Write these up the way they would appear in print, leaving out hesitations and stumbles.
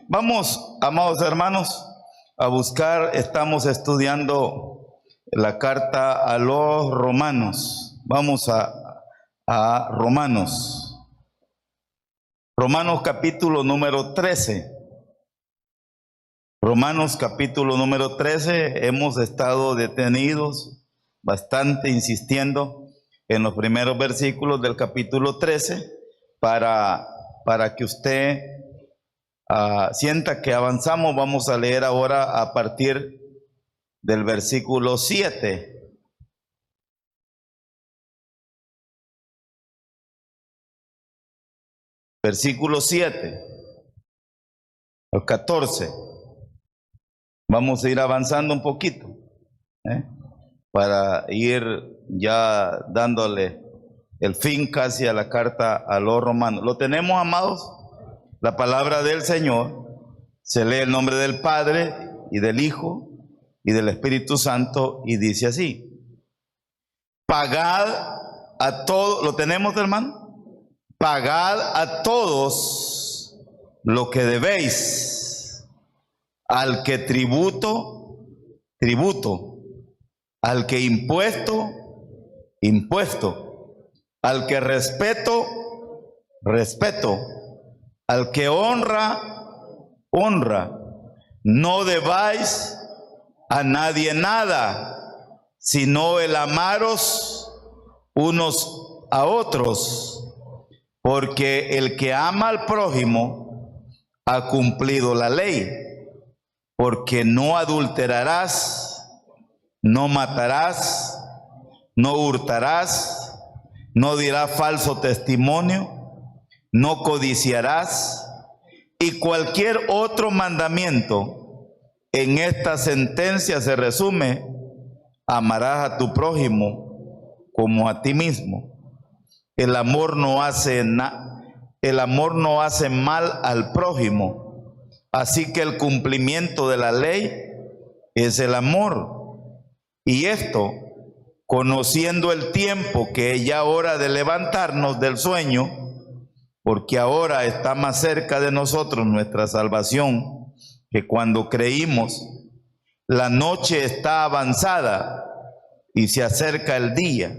Vamos, amados hermanos, a buscar, estamos estudiando la carta a los romanos. Vamos a Romanos. Romanos capítulo número 13. Romanos capítulo número 13, hemos estado detenidos bastante insistiendo en los primeros versículos del capítulo 13 para que usted sienta que avanzamos. Vamos a leer ahora a partir del versículo 7. Versículo 7 al 14. Vamos a ir avanzando un poquito, para ir ya dándole el fin casi a la carta a los romanos. ¿Lo tenemos, amados? La palabra del Señor se lee el nombre del Padre y del Hijo y del Espíritu Santo y dice así: pagad a todos, ¿lo tenemos, hermano? Pagad a todos lo que debéis. Al que tributo, tributo. Al que impuesto, impuesto. Al que respeto, respeto. Al que honra, honra. No debáis a nadie nada, sino el amaros unos a otros, porque el que ama al prójimo ha cumplido la ley. Porque no adulterarás, no matarás, no hurtarás, no dirás falso testimonio, no codiciarás, y cualquier otro mandamiento en esta sentencia se resume: amarás a tu prójimo como a ti mismo. El amor no hace mal al prójimo. Así que el cumplimiento de la ley es el amor. Y esto, conociendo el tiempo, que es ya hora de levantarnos del sueño, porque ahora está más cerca de nosotros nuestra salvación que cuando creímos. La noche está avanzada y se acerca el día.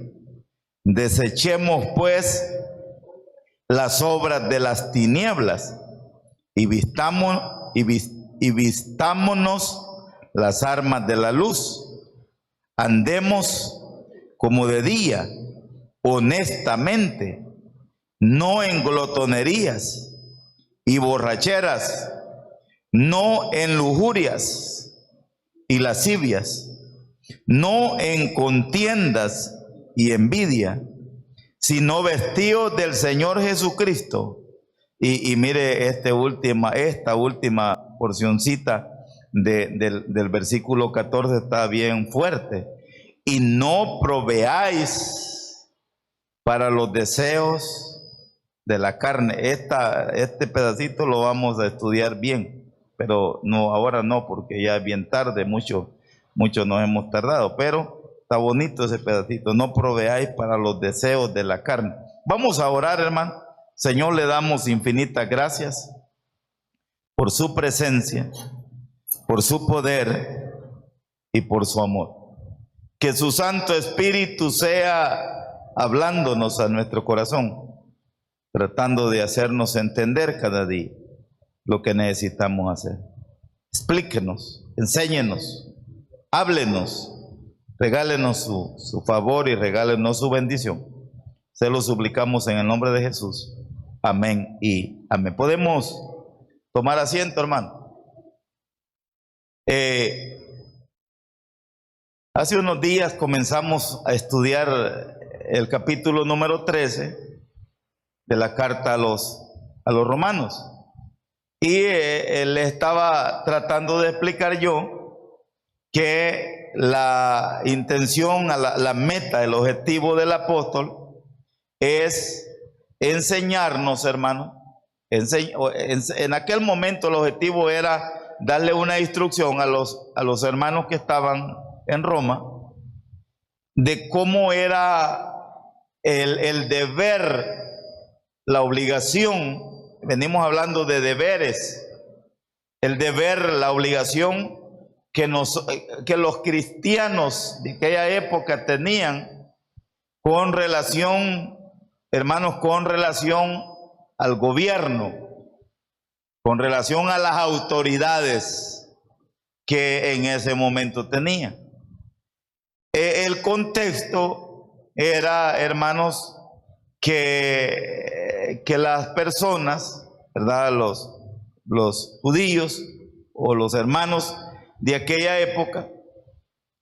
Desechemos pues las obras de las tinieblas y vistámonos las armas de la luz. Andemos como de día, honestamente, no en glotonerías y borracheras, no en lujurias y lascivias, no en contiendas y envidia, sino vestidos del Señor Jesucristo. Y mire esta última porcioncita del versículo 14 está bien fuerte. Y no proveáis para los deseos de la carne. Este pedacito lo vamos a estudiar bien, pero no, ahora no, porque ya es bien tarde, mucho nos hemos tardado, pero está bonito ese pedacito. No proveáis para los deseos de la carne. Vamos a orar, hermano. Señor, le damos infinitas gracias por su presencia, por su poder y por su amor. Que su Santo Espíritu sea hablándonos a nuestro corazón, tratando de hacernos entender cada día lo que necesitamos hacer. Explíquenos, enséñenos, háblenos, regálenos su favor y regálenos su bendición. Se lo suplicamos en el nombre de Jesús. Amén y amén. Podemos tomar asiento, hermano. Hace unos días comenzamos a estudiar el capítulo número 13 de la carta a los romanos. Y le estaba tratando de explicar yo que la intención, la meta, el objetivo del apóstol es enseñarnos, hermano. En aquel momento el objetivo era darle una instrucción a los hermanos que estaban en Roma de cómo era el deber, la obligación. Venimos hablando de deberes el deber, la obligación que los cristianos de aquella época tenían con relación, hermanos, con relación al gobierno, con relación a las autoridades que en ese momento tenían. El contexto era, hermanos, que las personas, ¿verdad? Los judíos o los hermanos de aquella época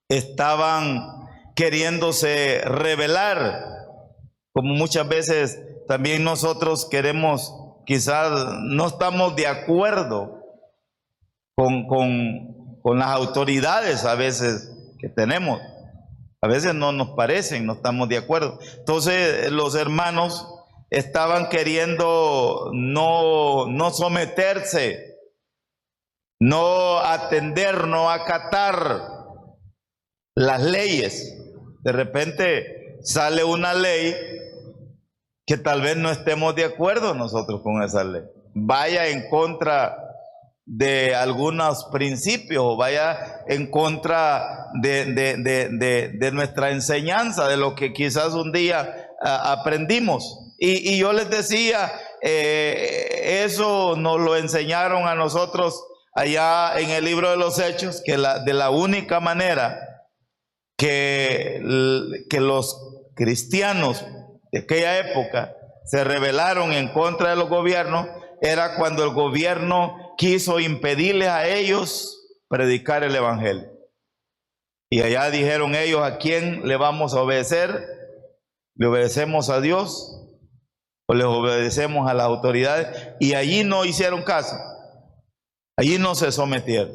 estaban queriéndose rebelar, como muchas veces también nosotros queremos, quizás no estamos de acuerdo con las autoridades a veces que tenemos. A veces no nos parecen, no estamos de acuerdo. Entonces los hermanos estaban queriendo no someterse, no atender, no acatar las leyes. De repente sale una ley que tal vez no estemos de acuerdo nosotros con esa ley. Vaya en contra de algunos principios o vaya en contra de nuestra enseñanza, de lo que quizás un día aprendimos. Y yo les decía, eso nos lo enseñaron a nosotros allá en el libro de los Hechos, que de la única manera que los cristianos de aquella época se rebelaron en contra de los gobiernos era cuando el gobierno quiso impedirles a ellos predicar el evangelio. Y allá dijeron ellos: ¿a quién le vamos a obedecer? ¿Le obedecemos a Dios o les obedecemos a las autoridades? Y allí no hicieron caso, allí no se sometieron,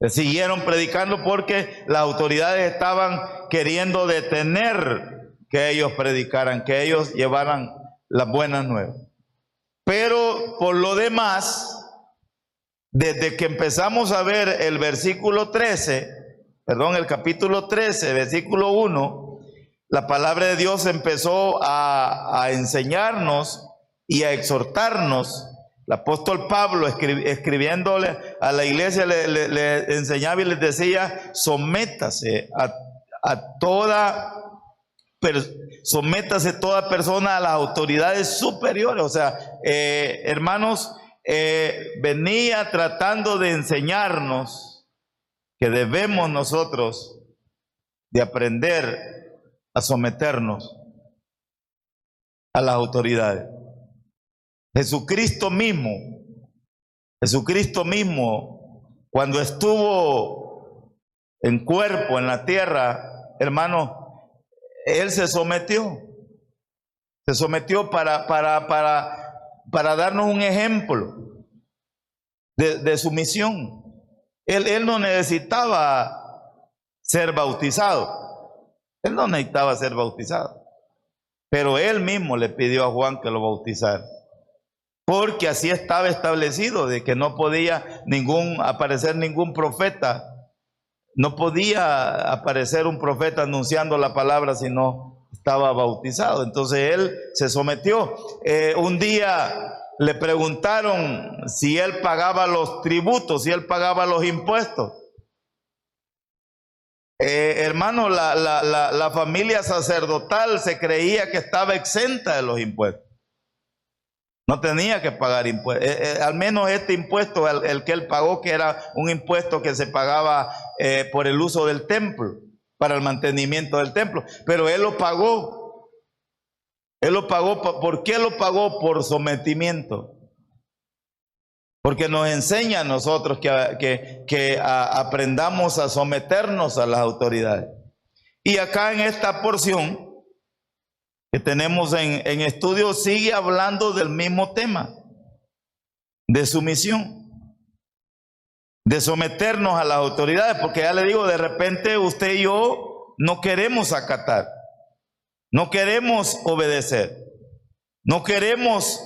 siguieron predicando porque las autoridades estaban queriendo detener que ellos predicaran, que ellos llevaran las buenas nuevas. Pero por lo demás, desde que empezamos a ver el el capítulo 13, versículo 1, la palabra de Dios empezó a enseñarnos y a exhortarnos. El apóstol Pablo, escribiéndole a la iglesia, le enseñaba y les decía: sométase sométase toda persona a las autoridades superiores. O sea, hermanos, venía tratando de enseñarnos que debemos nosotros de aprender a someternos a las autoridades. Jesucristo mismo, cuando estuvo en cuerpo en la tierra, hermanos, Él se sometió para darnos un ejemplo de su misión. Él no necesitaba ser bautizado. Él no necesitaba ser bautizado. Pero Él mismo le pidió a Juan que lo bautizara. Porque así estaba establecido, de que no podía aparecer ningún profeta. No podía aparecer un profeta anunciando la palabra si no estaba bautizado. Entonces Él se sometió. Un día le preguntaron si Él pagaba los tributos, si Él pagaba los impuestos. Hermano, la familia sacerdotal se creía que estaba exenta de los impuestos. No tenía que pagar impuestos. Al menos este impuesto, el que él pagó, que era un impuesto que se pagaba por el uso del templo, para el mantenimiento del templo. Pero él lo pagó. Él lo pagó. ¿Por qué lo pagó? Por sometimiento. Porque nos enseña a nosotros que aprendamos a someternos a las autoridades. Y acá en esta porción que tenemos en estudio sigue hablando del mismo tema, de sumisión, de someternos a las autoridades, porque ya le digo, de repente usted y yo no queremos acatar, no queremos obedecer, no queremos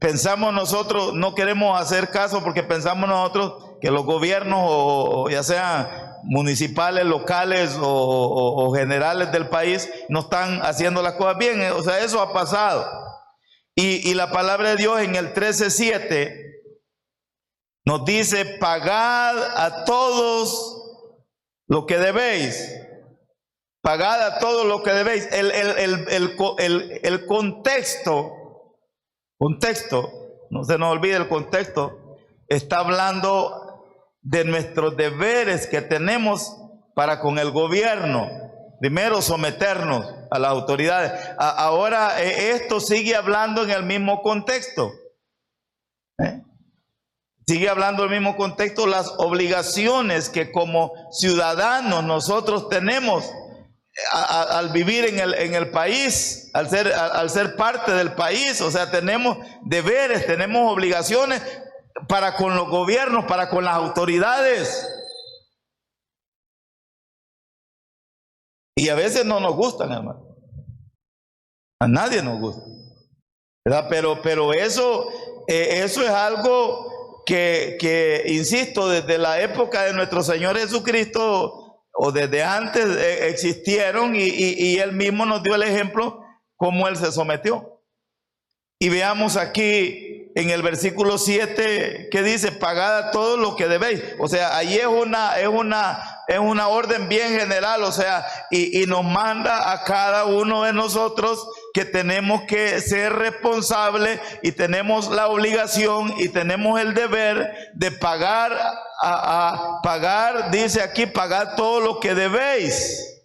pensamos nosotros, no queremos hacer caso porque pensamos nosotros que los gobiernos, o ya sean municipales, locales o generales del país, no están haciendo las cosas bien. O sea, eso ha pasado. Y la palabra de Dios en el 13:7 nos dice: pagad a todos lo que debéis. Pagad a todos lo que debéis. El contexto, no se nos olvide el contexto, está hablando de nuestros deberes que tenemos para con el gobierno. Primero, someternos a las autoridades. Ahora, esto sigue hablando en el mismo contexto. Sigue hablando en el mismo contexto, las obligaciones que como ciudadanos nosotros tenemos al vivir en el país, al ser parte del país. O sea, tenemos deberes, tenemos obligaciones para con los gobiernos, para con las autoridades. Y a veces no nos gustan, hermano. A nadie nos gusta, ¿verdad? Pero eso es algo que, insisto, desde la época de nuestro Señor Jesucristo, o desde antes, existieron, y Él mismo nos dio el ejemplo cómo Él se sometió. Y veamos aquí en el versículo 7 que dice: pagad a todo lo que debéis. O sea, ahí es una orden bien general. O sea, y nos manda a cada uno de nosotros que tenemos que ser responsables y tenemos la obligación y tenemos el deber de pagar, pagar, dice aquí: pagad todo lo que debéis.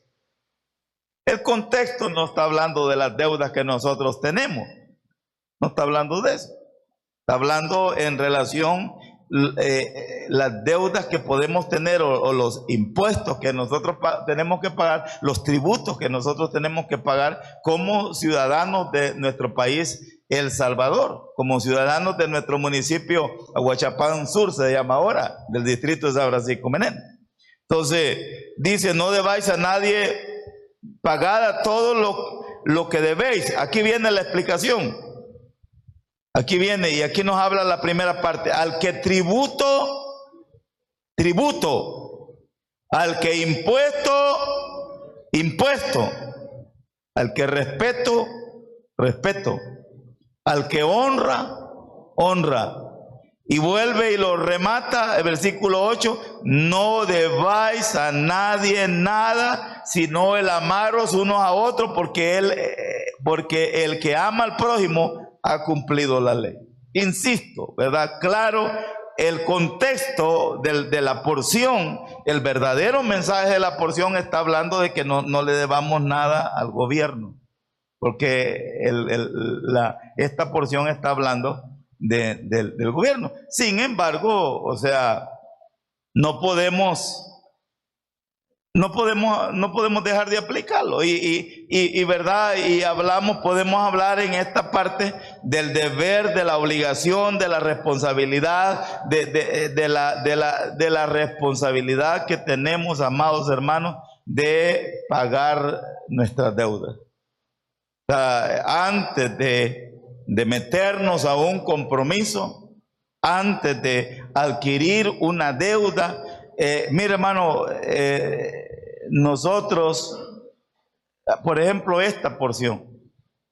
El contexto no está hablando de las deudas que nosotros tenemos. No está hablando de eso. Está hablando en relación las deudas que podemos tener, o los impuestos que nosotros tenemos que pagar, los tributos que nosotros tenemos que pagar como ciudadanos de nuestro país, El Salvador, como ciudadanos de nuestro municipio Aguachapán Sur, se llama ahora, del distrito de San Francisco Menéndez. Entonces dice: no debáis a nadie, pagad a todo lo que debéis. Aquí viene la explicación. Aquí viene, y aquí nos habla la primera parte: al que tributo, al que impuesto, al que respeto, al que honra. Y vuelve y lo remata el versículo 8: no debáis a nadie nada, sino el amaros unos a otros, porque el que ama al prójimo ha cumplido la ley. Insisto, ¿verdad? Claro, el contexto de la porción, el verdadero mensaje de la porción está hablando de que no le debamos nada al gobierno, porque esta porción está hablando del gobierno. Sin embargo, o sea, no podemos dejar de aplicarlo, y verdad, y podemos hablar en esta parte del deber, de la obligación, de la responsabilidad, de la responsabilidad que tenemos, amados hermanos, de pagar nuestras deudas. O sea, antes de meternos a un compromiso, antes de adquirir una deuda, mire, hermano, nosotros, por ejemplo, esta porción,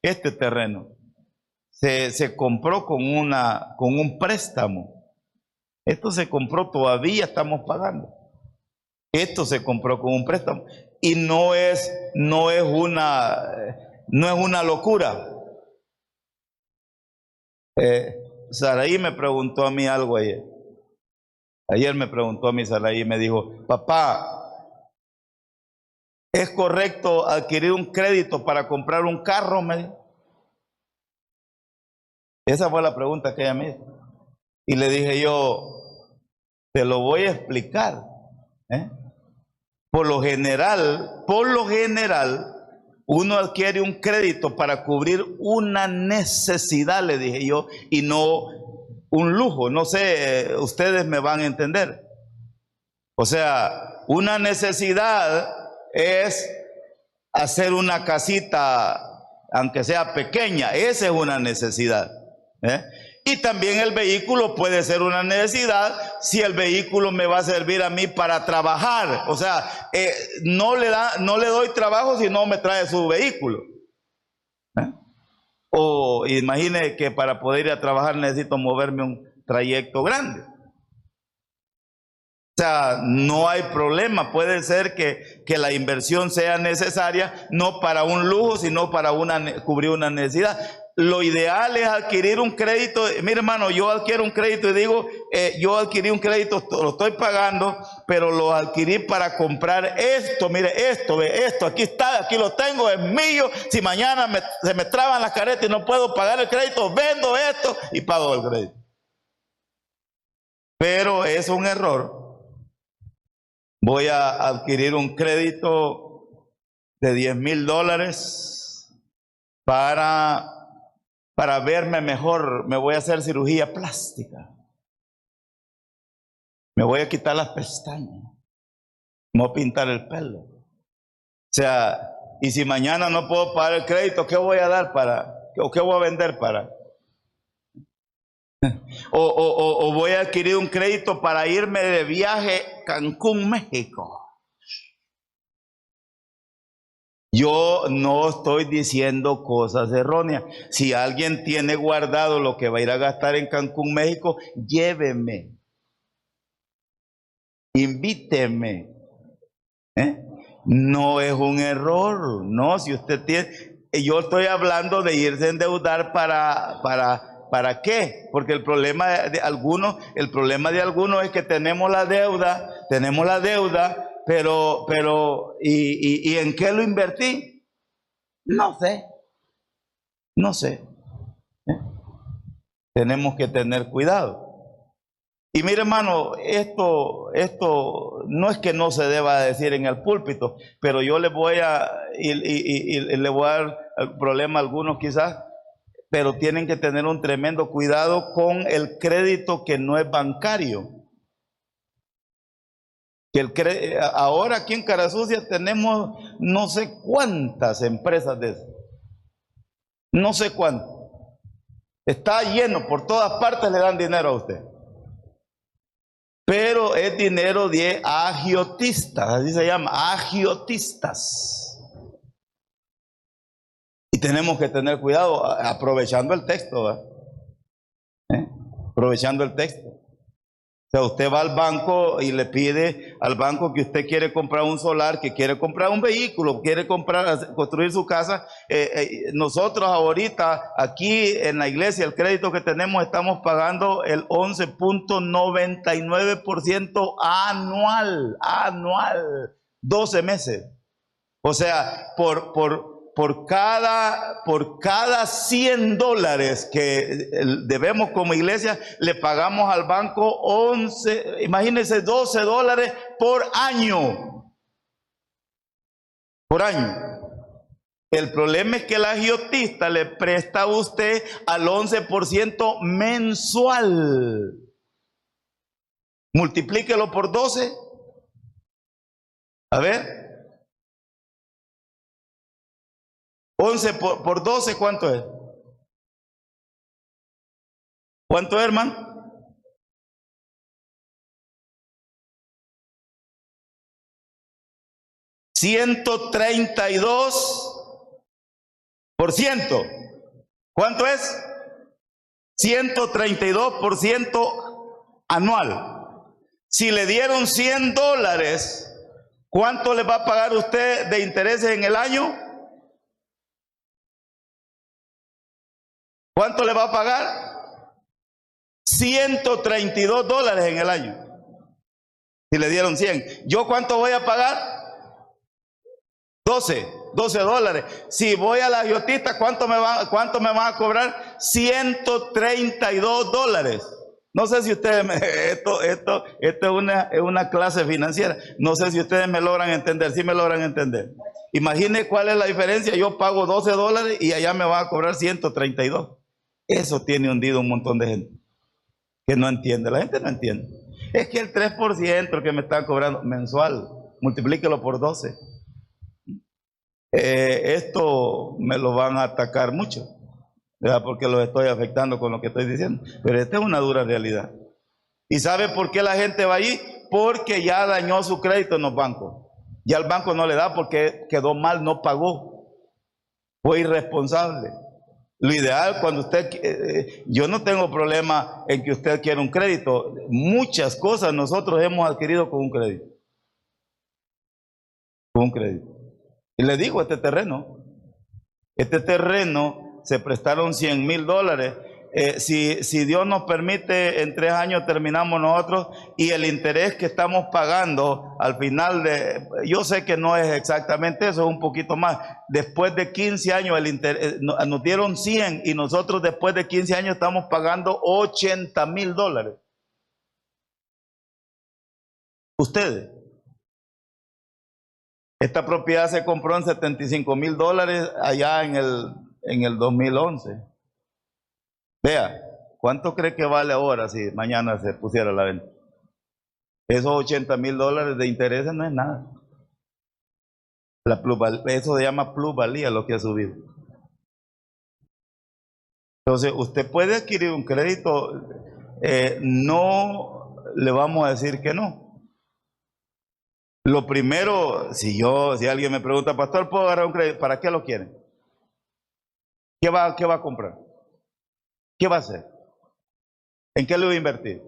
este terreno, se compró con un préstamo. Esto se compró, todavía estamos pagando. Esto se compró con un préstamo, y no es una locura. Saraí me preguntó a mí algo ayer. Ayer me preguntó a mí Saraí y me dijo: papá, ¿es correcto adquirir un crédito para comprar un carro? Me dijo. Esa fue la pregunta que ella me hizo. Y le dije yo: te lo voy a explicar. Por lo general, uno adquiere un crédito para cubrir una necesidad, le dije yo, y no un lujo. No sé, ustedes me van a entender. O sea, una necesidad es hacer una casita, aunque sea pequeña. Esa es una necesidad. Y también el vehículo puede ser una necesidad, si el vehículo me va a servir a mí para trabajar. O sea, no le doy trabajo si no me trae su vehículo. O imagine que para poder ir a trabajar necesito moverme un trayecto grande. O sea, no hay problema. Puede ser que la inversión sea necesaria, no para un lujo, sino para cubrir una necesidad. Lo ideal es adquirir un crédito. Mire, hermano, yo adquiero un crédito y digo, yo adquirí un crédito, lo estoy pagando, pero lo adquirí para comprar esto. Mire, esto, aquí está, aquí lo tengo, es mío. Si mañana se me traban las caretas y no puedo pagar el crédito, vendo esto y pago el crédito. Pero es un error. Voy a adquirir un crédito de $10,000 para verme mejor. Me voy a hacer cirugía plástica. Me voy a quitar las pestañas. Me voy a pintar el pelo. O sea, y si mañana no puedo pagar el crédito, ¿qué voy a dar o qué voy a vender para? O voy a adquirir un crédito para irme de viaje a Cancún, México. Yo no estoy diciendo cosas erróneas. Si alguien tiene guardado lo que va a ir a gastar en Cancún, México, lléveme. Invíteme. No es un error. No, si usted tiene... Yo estoy hablando de irse a endeudar ¿para qué? Porque el problema de algunos es que tenemos la deuda, pero ¿y en qué lo invertí? No sé. Tenemos que tener cuidado. Y mire, hermano, esto no es que no se deba decir en el púlpito, pero yo le voy a dar el problema a algunos quizás, pero tienen que tener un tremendo cuidado con el crédito que no es bancario. Ahora aquí en Carasucia tenemos no sé cuántas empresas de eso. No sé cuántas. Está lleno, por todas partes le dan dinero a usted. Pero es dinero de agiotistas, así se llama, agiotistas. Y tenemos que tener cuidado aprovechando el texto, aprovechando el texto. O sea, usted va al banco y le pide al banco que usted quiere comprar un solar, que quiere comprar un vehículo, quiere construir su casa. Nosotros ahorita aquí en la iglesia, el crédito que tenemos, estamos pagando el 11.99% anual, 12 meses. O sea, por cada $100 que debemos como iglesia, le pagamos al banco 11, imagínense, $12 por año. Por año. El problema es que el agiotista le presta a usted al 11% mensual. Multiplíquelo por 12. A ver. 11 por 12, ¿cuánto es? ¿Cuánto es, hermano? $132%. ¿Cuánto es? 132% anual. Si le dieron $100, ¿cuánto le va a pagar usted de intereses en el año? ¿Cuánto le va a pagar? $132 en el año. Si le dieron 100. ¿Yo cuánto voy a pagar? $12. Si voy a la agiotista, ¿cuánto me van a cobrar? $132. No sé si ustedes, esto es una clase financiera. No sé si ustedes me logran entender. Sí me logran entender. Imagine cuál es la diferencia. Yo pago $12 y allá me van a cobrar 132. Eso tiene hundido un montón de gente que no entiende. La gente no entiende. Es que el 3% que me están cobrando mensual, multiplíquelo por 12. Esto me lo van a atacar mucho, ¿verdad? Porque lo estoy afectando con lo que estoy diciendo. Pero esta es una dura realidad. ¿Y sabe por qué la gente va allí? Porque ya dañó su crédito en los bancos. Ya el banco no le da porque quedó mal, no pagó. Fue irresponsable. Lo ideal cuando usted, yo no tengo problema en que usted quiera un crédito. Muchas cosas nosotros hemos adquirido con un crédito. Con un crédito. Y le digo, este terreno se prestaron $100,000. Si Dios nos permite, en 3 años terminamos nosotros, y el interés que estamos pagando al final yo sé que no es exactamente eso, es un poquito más. Después de 15 años nos dieron 100 y nosotros después de 15 años estamos pagando $80,000. Ustedes. Esta propiedad se compró en $75,000 allá en el 2011. Vea, ¿cuánto cree que vale ahora si mañana se pusiera a la venta? Esos $80,000 de intereses no es nada. Eso se llama plusvalía, lo que ha subido. Entonces, usted puede adquirir un crédito, no le vamos a decir que no. Lo primero, si alguien me pregunta, pastor, ¿puedo agarrar un crédito? ¿Para qué lo quieren? ¿Qué va a comprar? ¿Qué va a hacer? ¿En qué lo va a invertir?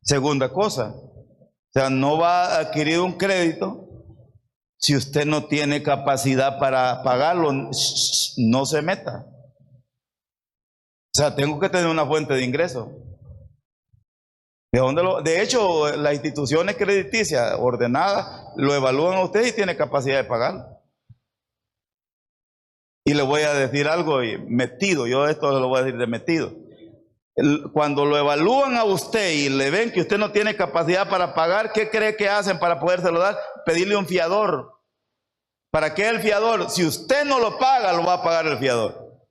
Segunda cosa, o sea, no va a adquirir un crédito si usted no tiene capacidad para pagarlo. No se meta. O sea, tengo que tener una fuente de ingreso. De hecho, las instituciones crediticias ordenadas lo evalúan a usted y tiene capacidad de pagar. Y le voy a decir algo metido, yo esto lo voy a decir de metido. Cuando lo evalúan a usted y le ven que usted no tiene capacidad para pagar, ¿qué cree que hacen para podérselo dar? Pedirle un fiador. ¿Para qué el fiador? Si usted no lo paga, lo va a pagar el fiador.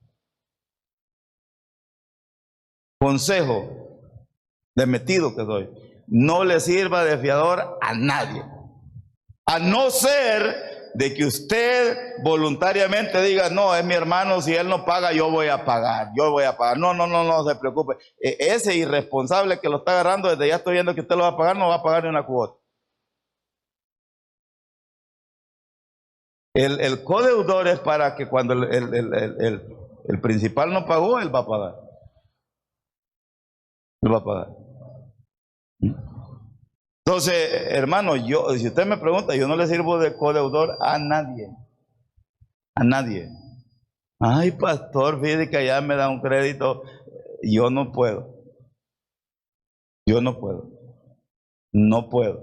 Consejo de metido que soy: no le sirva de fiador a nadie, a no ser de que usted voluntariamente diga, no, es mi hermano, si él no paga, yo voy a pagar. No se preocupe. Ese irresponsable que lo está agarrando, desde ya estoy viendo que usted lo va a pagar, no va a pagar ni una cuota. El codeudor es para que cuando el principal no pagó, él va a pagar. Él va a pagar. Entonces, hermano, si usted me pregunta, yo no le sirvo de codeudor a nadie. A nadie. Ay, pastor, fíjate que allá me da un crédito. Yo no puedo. No puedo.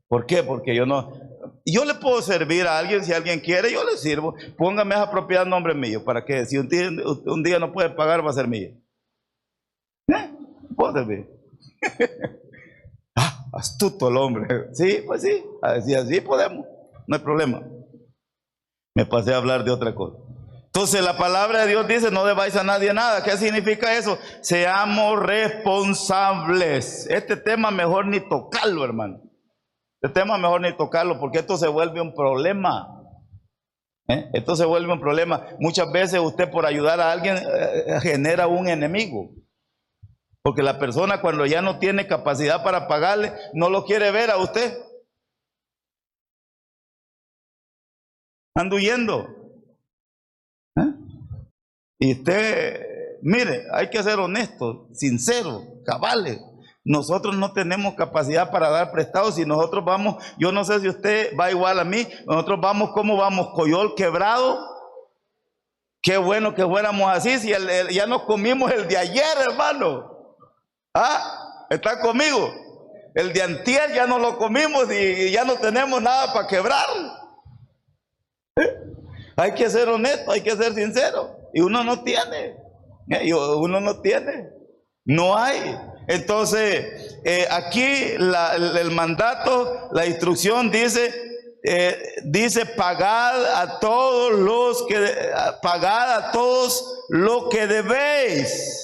¿Por qué? Porque yo le puedo servir a alguien, si alguien quiere, yo le sirvo. Póngame esa propiedad en nombre mío, para que si un día no puede pagar, va a ser mía. Puedo servir. Astuto el hombre. Sí, pues sí, así podemos, no hay problema. Me pasé a hablar de otra cosa. Entonces la palabra de Dios dice, no debáis a nadie nada. ¿Qué significa eso? Seamos responsables. Este tema mejor ni tocarlo, hermano. Este tema mejor ni tocarlo, porque esto se vuelve un problema. Esto se vuelve un problema. Muchas veces usted, por ayudar a alguien, genera un enemigo. Porque la persona, cuando ya no tiene capacidad para pagarle, no lo quiere ver a usted. Anda huyendo. Y usted, mire, hay que ser honesto, sincero, cabales. Nosotros no tenemos capacidad para dar prestados. Si nosotros vamos, yo no sé si usted va igual a mí, nosotros vamos, ¿cómo vamos? Coyol quebrado. Qué bueno que fuéramos así, si ya nos comimos el de ayer, hermano. ¿Está conmigo? El de antier ya no lo comimos y ya no tenemos nada para quebrar. Hay que ser honesto, hay que ser sincero. Y uno no tiene. No hay. Entonces, aquí el mandato, la instrucción dice pagad a todos lo que debéis.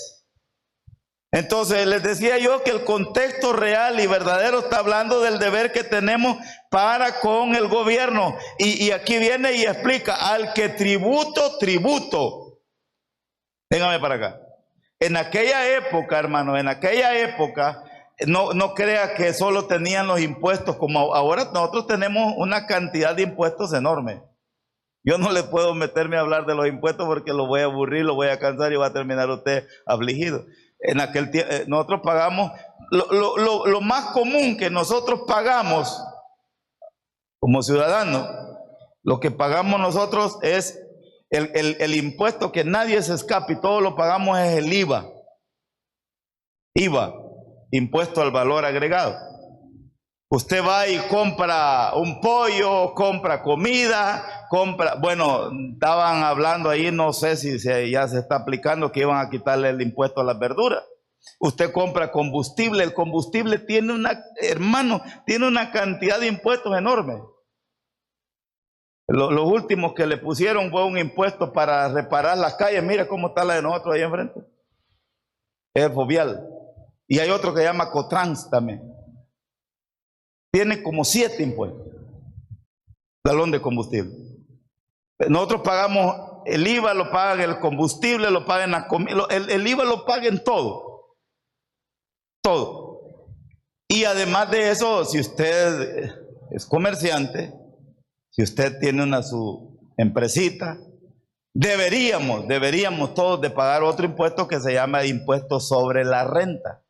Entonces les decía yo que el contexto real y verdadero está hablando del deber que tenemos para con el gobierno. Y aquí viene y explica: al que tributo. Véngame para acá. En aquella época, hermano, no crea que solo tenían los impuestos, como ahora nosotros tenemos una cantidad de impuestos enorme. Yo no le puedo meterme a hablar de los impuestos porque lo voy a aburrir, lo voy a cansar y va a terminar usted afligido. En aquel tiempo, nosotros pagamos, lo más común que nosotros pagamos como ciudadanos, lo que pagamos nosotros es el impuesto que nadie se escape y todos lo pagamos es el IVA. IVA, impuesto al valor agregado. Usted va y compra un pollo, compra comida, bueno, estaban hablando ahí, no sé si ya se está aplicando que iban a quitarle el impuesto a las verduras. Usted compra combustible, el combustible tiene tiene una cantidad de impuestos enorme. Los últimos que le pusieron fue un impuesto para reparar las calles. Mira cómo está la de nosotros ahí enfrente. Es Fovial. Y hay otro que se llama Cotrans también. Tiene como 7 impuestos. Galón de combustible. Nosotros pagamos el IVA, lo pagan el combustible, lo pagan la comida. El IVA lo pagan todo. Todo. Y además de eso, si usted es comerciante, si usted tiene su empresita, deberíamos todos de pagar otro impuesto que se llama impuesto sobre la renta.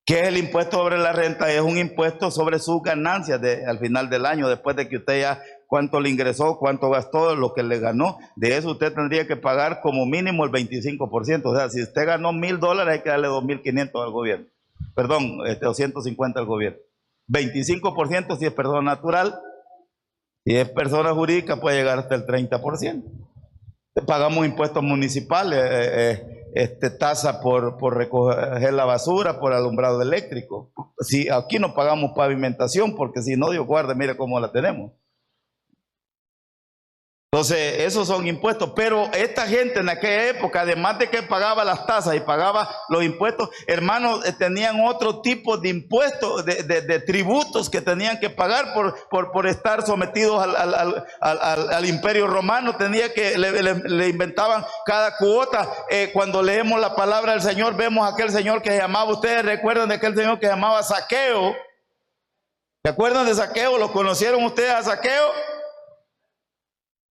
¿Qué es el impuesto sobre la renta? Es un impuesto sobre sus ganancias al final del año, después de que usted ya cuánto le ingresó, cuánto gastó, lo que le ganó. De eso usted tendría que pagar como mínimo el 25%. O sea, si usted ganó $1,000, hay que darle 2.500 al gobierno. Perdón, 250 al gobierno. 25% si es persona natural. Si es persona jurídica puede llegar hasta el 30%. Pagamos impuestos municipales, tasa por recoger la basura, por alumbrado eléctrico. Si aquí no pagamos pavimentación, porque si no, Dios guarde, mire cómo la tenemos. Entonces, esos son impuestos, pero esta gente en aquella época, además de que pagaba las tasas y pagaba los impuestos, hermanos, tenían otro tipo de impuestos, de tributos que tenían que pagar por estar sometidos al imperio romano. Le inventaban cada cuota. Cuando leemos la palabra del Señor, vemos a aquel señor que se llamaba, ustedes recuerdan de aquel señor que se llamaba Zaqueo. ¿Se acuerdan de Zaqueo? ¿Lo conocieron ustedes a Zaqueo?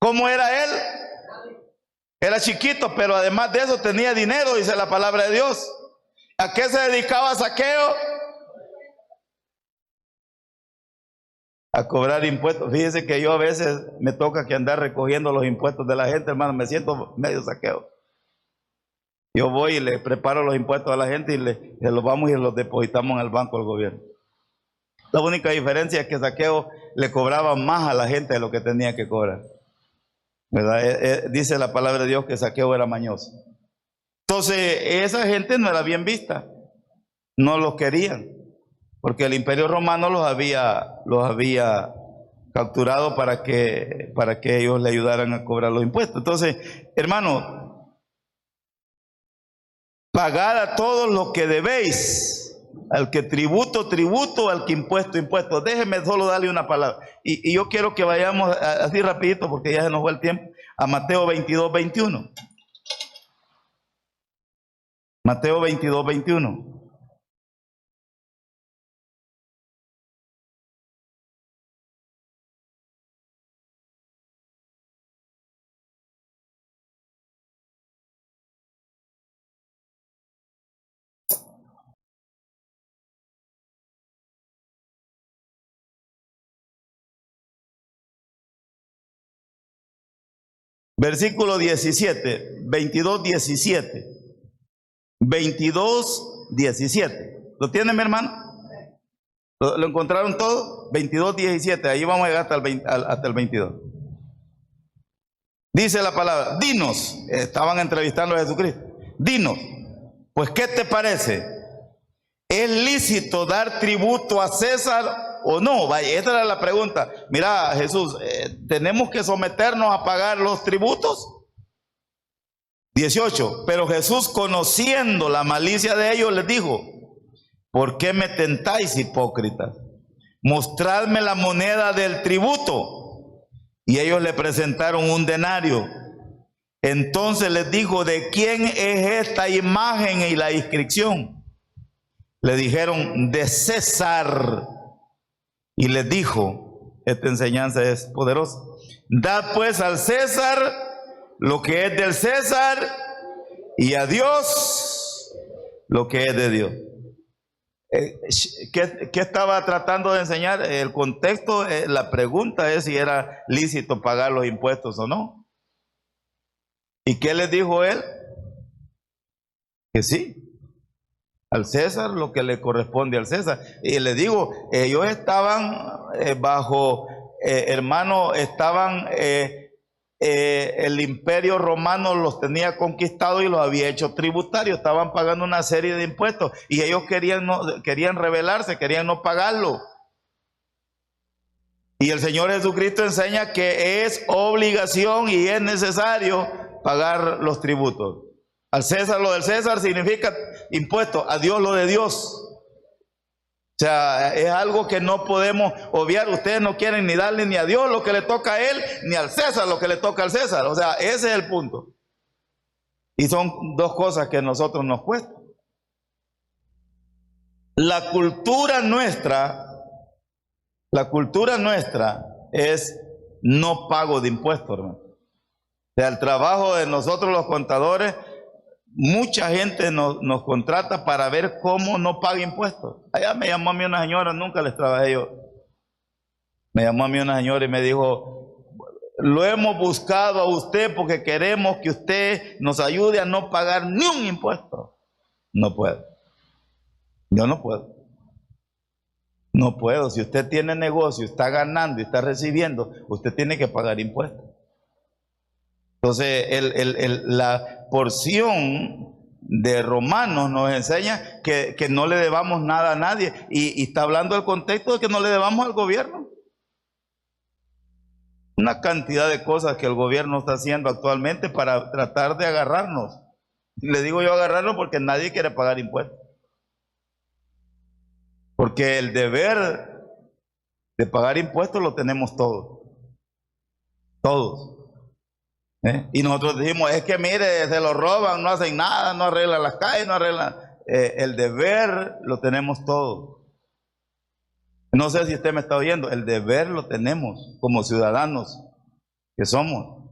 ¿Cómo era él? Era chiquito, pero además de eso tenía dinero, dice la palabra de Dios. ¿A qué se dedicaba Zaqueo? A cobrar impuestos. Fíjese que yo a veces me toca que andar recogiendo los impuestos de la gente, hermano, me siento medio Zaqueo. Yo voy y le preparo los impuestos a la gente y se los vamos y los depositamos en el banco del gobierno. La única diferencia es que Zaqueo le cobraba más a la gente de lo que tenía que cobrar. ¿Verdad? Dice la palabra de Dios que Zaqueo era mañoso. Entonces esa gente no era bien vista, no los querían, porque el imperio romano los había capturado para que ellos le ayudaran a cobrar los impuestos. Entonces, hermano, pagad a todos lo que debéis, al que tributo, al que impuesto. Déjeme solo darle una palabra. Y yo quiero que vayamos así rapidito porque ya se nos fue el tiempo. A Mateo 22, 21. Mateo 22, 21. Versículo 17, 22, 17. 22, 17. ¿Lo tienen, mi hermano? ¿Lo encontraron todo? 22, 17. Ahí vamos a llegar hasta el 22. Dice la palabra, dinos, estaban entrevistando a Jesucristo. Dinos, pues ¿qué te parece? ¿Es lícito dar tributo a César o no? Vaya, esta era la pregunta. Mira, Jesús, ¿tenemos que someternos a pagar los tributos? 18. Pero Jesús, conociendo la malicia de ellos, les dijo: ¿por qué me tentáis, hipócritas? Mostradme la moneda del tributo. Y ellos le presentaron un denario. Entonces les dijo: ¿de quién es esta imagen y la inscripción? Le dijeron: de César. Y les dijo, esta enseñanza es poderosa: Dad pues al César lo que es del César y a Dios lo que es de Dios. ¿Qué estaba tratando de enseñar? El contexto, la pregunta es si era lícito pagar los impuestos o no. ¿Y qué les dijo él? Que sí, al César lo que le corresponde al César. Y les digo, ellos estaban estaban el imperio romano los tenía conquistados y los había hecho tributarios, estaban pagando una serie de impuestos y ellos querían rebelarse, querían no pagarlo. Y el Señor Jesucristo enseña que es obligación y es necesario pagar los tributos. Al César lo del César significa impuesto, a Dios lo de Dios. O sea, es algo que no podemos obviar. Ustedes no quieren ni darle ni a Dios lo que le toca a él, ni al César lo que le toca al César. O sea, ese es el punto. Y son dos cosas que a nosotros nos cuesta. La cultura nuestra es no pago de impuestos, hermano. O sea, el trabajo de nosotros los contadores, mucha gente nos contrata para ver cómo no paga impuestos. Allá me llamó a mí una señora, nunca les trabajé yo. Me llamó a mí una señora y me dijo, lo hemos buscado a usted porque queremos que usted nos ayude a no pagar ni un impuesto. No puedo. Yo no puedo. No puedo. Si usted tiene negocio, está ganando y está recibiendo, usted tiene que pagar impuestos. Entonces, la porción de Romanos nos enseña que no le debamos nada a nadie. Y está hablando del contexto de que no le debamos al gobierno. Una cantidad de cosas que el gobierno está haciendo actualmente para tratar de agarrarnos. Le digo yo agarrarnos porque nadie quiere pagar impuestos. Porque el deber de pagar impuestos lo tenemos todos. Todos. Y nosotros dijimos, es que mire, se lo roban, no hacen nada, no arreglan las calles, no arreglan. El deber lo tenemos todos. No sé si usted me está oyendo, el deber lo tenemos como ciudadanos que somos.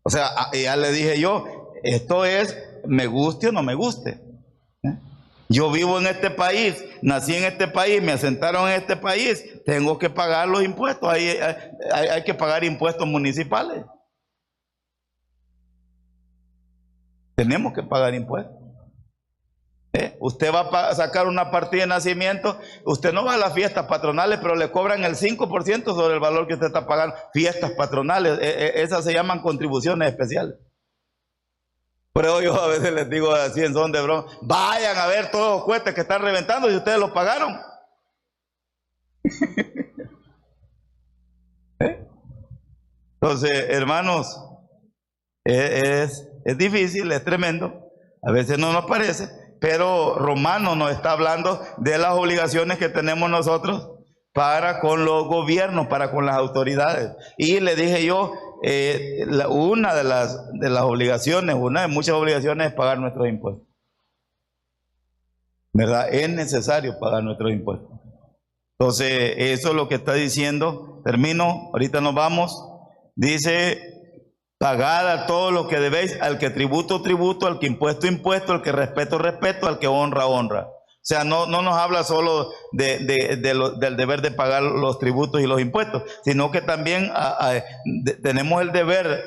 O sea, ya le dije yo, esto es, me guste o no me guste. Yo vivo en este país, nací en este país, me asentaron en este país, tengo que pagar los impuestos, hay que pagar impuestos municipales. Tenemos que pagar impuestos. Usted va a sacar una partida de nacimiento, usted no va a las fiestas patronales, pero le cobran el 5% sobre el valor que usted está pagando. Fiestas patronales, esas se llaman contribuciones especiales. Pero yo a veces les digo así en son de broma, vayan a ver todos los cohetes que están reventando y ustedes los pagaron. Entonces, hermanos, es difícil, es tremendo, a veces no nos parece, pero Romanos nos está hablando de las obligaciones que tenemos nosotros para con los gobiernos, para con las autoridades. Y le dije yo, una de las obligaciones, una de muchas obligaciones es pagar nuestros impuestos. ¿Verdad? Es necesario pagar nuestros impuestos. Entonces, eso es lo que está diciendo. Termino, ahorita nos vamos. Dice, pagad a todo lo que debéis, al que tributo, tributo, al que impuesto, impuesto, al que respeto, respeto, al que honra, honra. O sea, no nos habla solo del deber de pagar los tributos y los impuestos, sino que también tenemos el deber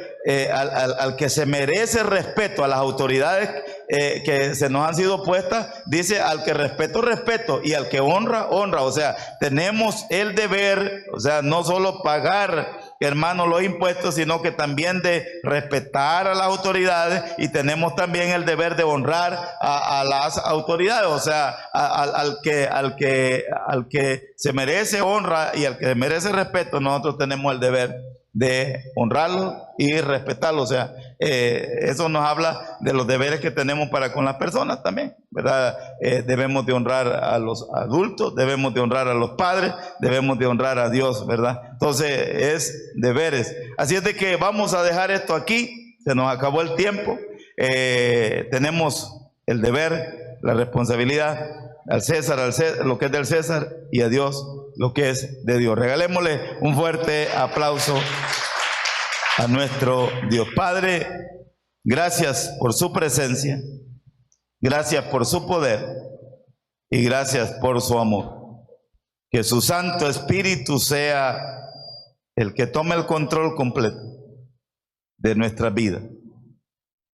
al que se merece respeto, a las autoridades que se nos han sido puestas, dice al que respeto, respeto, y al que honra, honra. O sea, tenemos el deber, o sea, no solo pagar, hermanos, los impuestos, sino que también de respetar a las autoridades, y tenemos también el deber de honrar a las autoridades. O sea, al que se merece honra y al que merece respeto, nosotros tenemos el deber de honrarlo y respetarlo. O sea, eso nos habla de los deberes que tenemos para con las personas también, ¿verdad? Debemos de honrar a los adultos, debemos de honrar a los padres, debemos de honrar a Dios, ¿verdad? Entonces es deberes. Así es de que vamos a dejar esto aquí, se nos acabó el tiempo. Tenemos el deber, la responsabilidad, al César, lo que es del César, y a Dios lo que es de Dios. Regalémosle un fuerte aplauso a nuestro Dios. Padre, gracias por su presencia, gracias por su poder y gracias por su amor. Que su Santo Espíritu sea el que tome el control completo de nuestra vida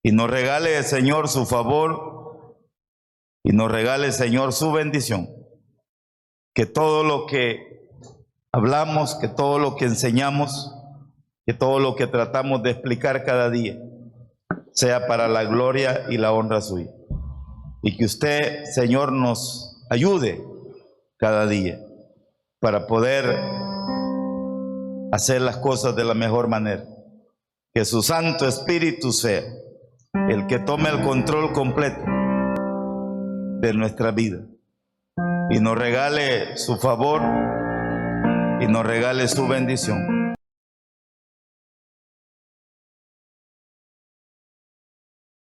y nos regale, Señor, su favor y nos regale, Señor, su bendición. Que todo lo que hablamos, que todo lo que enseñamos, que todo lo que tratamos de explicar cada día sea para la gloria y la honra suya. Y que usted, Señor, nos ayude cada día para poder hacer las cosas de la mejor manera. Que su Santo Espíritu sea el que tome el control completo de nuestra vida y nos regale su favor y nos regale su bendición.